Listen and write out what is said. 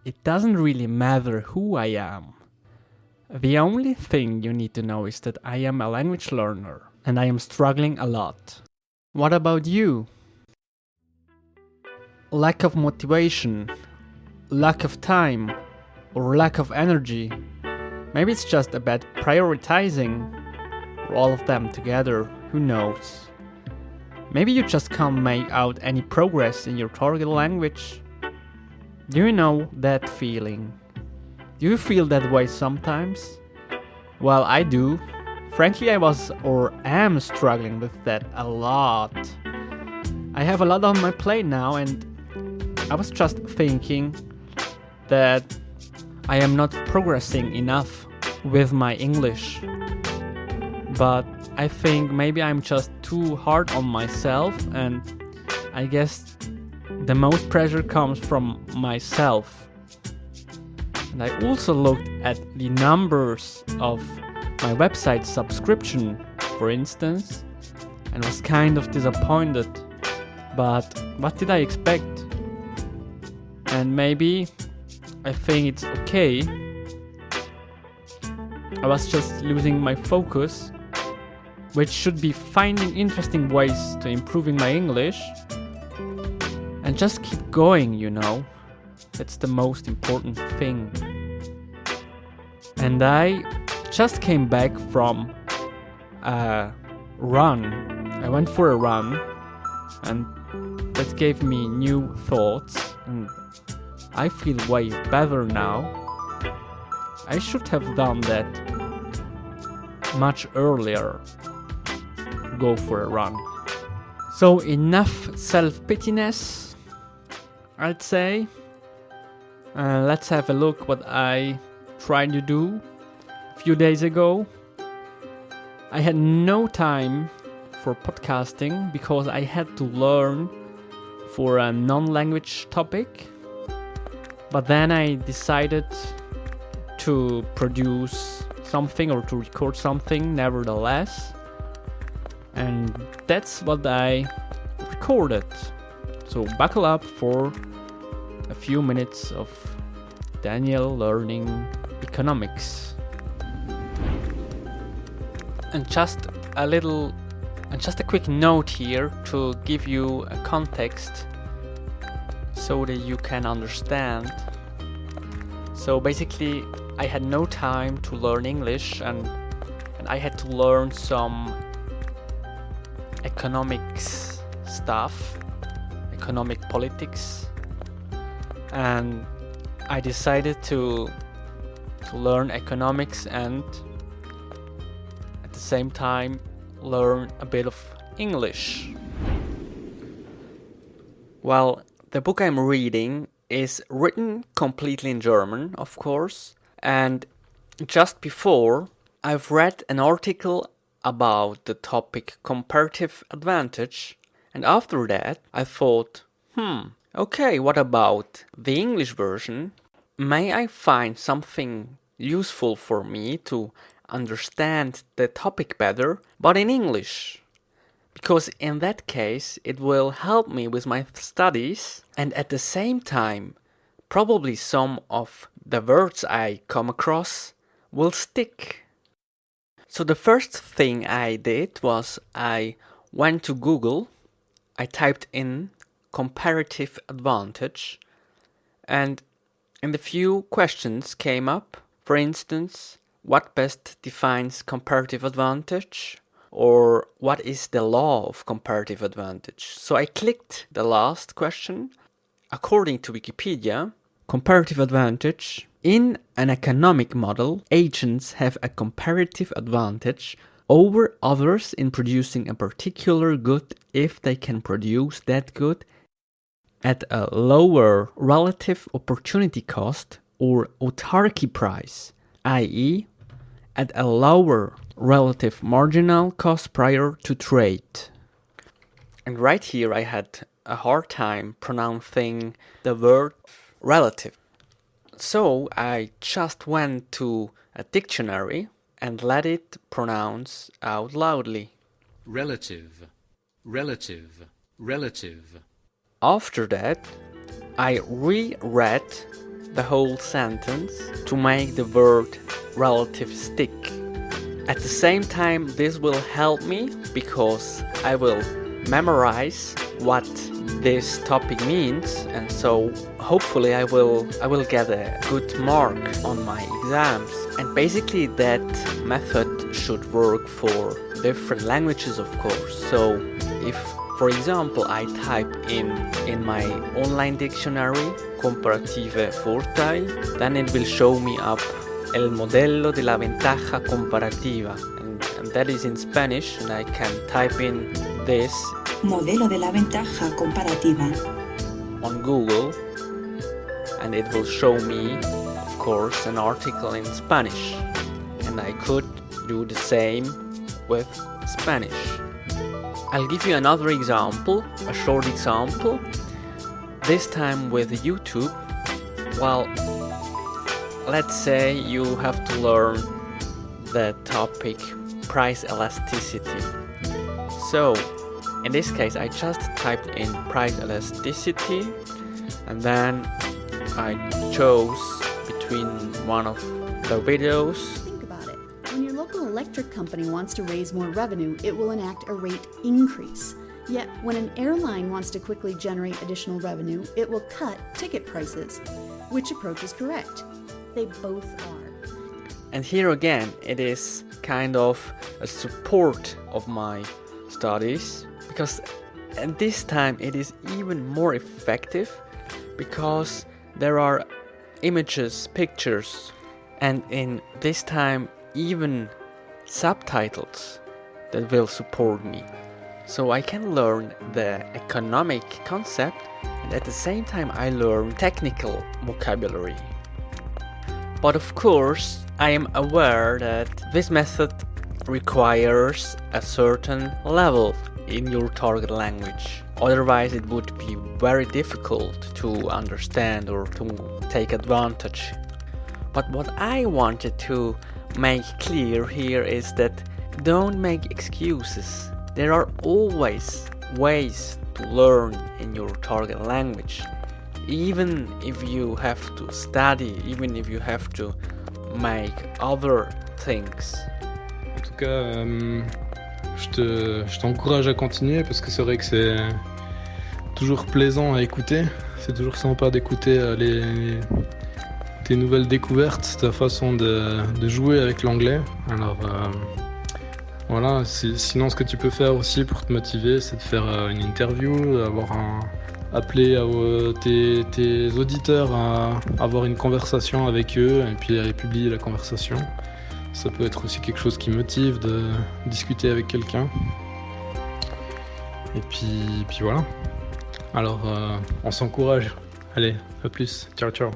it doesn't really matter who I am. The only thing you need to know is that I am a language learner and I am struggling a lot. What about you? Lack of motivation, lack of time, or lack of energy. Maybe it's just about prioritizing, or all of them together, who knows. Maybe you just can't make out any progress in your target language. Do you know that feeling? Do you feel that way sometimes? Well, I do. Frankly, I was or am struggling with that a lot. I have a lot on my plate now, and I was just thinking that I am not progressing enough with my English. But I think maybe I'm just too hard on myself, and I guess the most pressure comes from myself. And I also looked at the numbers of my website subscription, for instance, and was kind of disappointed. But what did I expect? And maybe I think it's okay. I was just losing my focus, which should be finding interesting ways to improving my English. And just keep going, you know. That's the most important thing. And I just came back from a run. I went for a run, and that gave me new thoughts, and I feel way better now. I should have done that much earlier. Go for a run. So enough self-pityness, I'd say. Let's have a look what I tried to do a few days ago. I had no time for podcasting because I had to learn for a non-language topic. But then I decided to produce something or to record something nevertheless. And that's what I recorded. So buckle up for a few minutes of Daniel learning economics. And just a quick note here to give you a context so that you can understand. So basically, I had no time to learn English, and I had to learn some economics stuff, economic politics, and I decided to learn economics and at the same time learn a bit of English. Well, the book I'm reading is written completely in German, of course, and just before I've read an article about the topic comparative advantage, and after that I thought, okay, what about the English version? May I find something useful for me to understand the topic better, but in English? Because in that case it will help me with my studies, and at the same time probably some of the words I come across will stick. So the first thing I did was I went to Google, I typed in comparative advantage, and the few questions came up. For instance, what best defines comparative advantage? Or what is the law of comparative advantage? So I clicked the last question. According to Wikipedia, comparative advantage: in an economic model, agents have a comparative advantage over others in producing a particular good if they can produce that good at a lower relative opportunity cost or autarky price, i.e., at a lower relative marginal cost prior to trade. And right here I had a hard time pronouncing the word relative. So I just went to a dictionary and let it pronounce out loudly. Relative, relative, relative. After that, I reread the whole sentence to make the word relative stick. At the same time, this will help me because I will memorize what this topic means, and so hopefully I will get a good mark on my exams. And basically that method should work for different languages, of course. So if, for example, I type in my online dictionary comparative Vorteil, then it will show me up el modello de la ventaja comparativa, and that is in Spanish, and I can type in this Modelo de la ventaja comparativa on Google, and it will show me, of course, an article in Spanish, and I could do the same with Spanish. I'll give you another example, a short example, this time with YouTube. Well, let's say you have to learn the topic price elasticity. So, in this case, I just typed in price elasticity, and then I chose between one of the videos. Think about it. When your local electric company wants to raise more revenue, it will enact a rate increase. Yet, when an airline wants to quickly generate additional revenue, it will cut ticket prices. Which approach is correct? They both are. And here again, it is kind of a support of my studies, because at this time it is even more effective because there are images, pictures, and in this time even subtitles that will support me. So I can learn the economic concept, and at the same time I learn technical vocabulary. But of course, I am aware that this method requires a certain level in your target language. Otherwise, it would be very difficult to understand or to take advantage. But what I wanted to make clear here is that don't make excuses. There are always ways to learn in your target language. Even if you have to study, even if you have to make other things. En tout cas, je t'encourage à continuer parce que c'est vrai que c'est toujours plaisant à écouter. C'est toujours sympa d'écouter tes nouvelles découvertes, ta façon de jouer avec l'anglais. Alors voilà, sinon ce que tu peux faire aussi pour te motiver, c'est de faire une interview, appeler tes auditeurs à avoir une conversation avec eux et puis à publier la conversation. Ça peut être aussi quelque chose qui motive de discuter avec quelqu'un. Et puis voilà. Alors on s'encourage. Allez, à plus. Ciao ciao.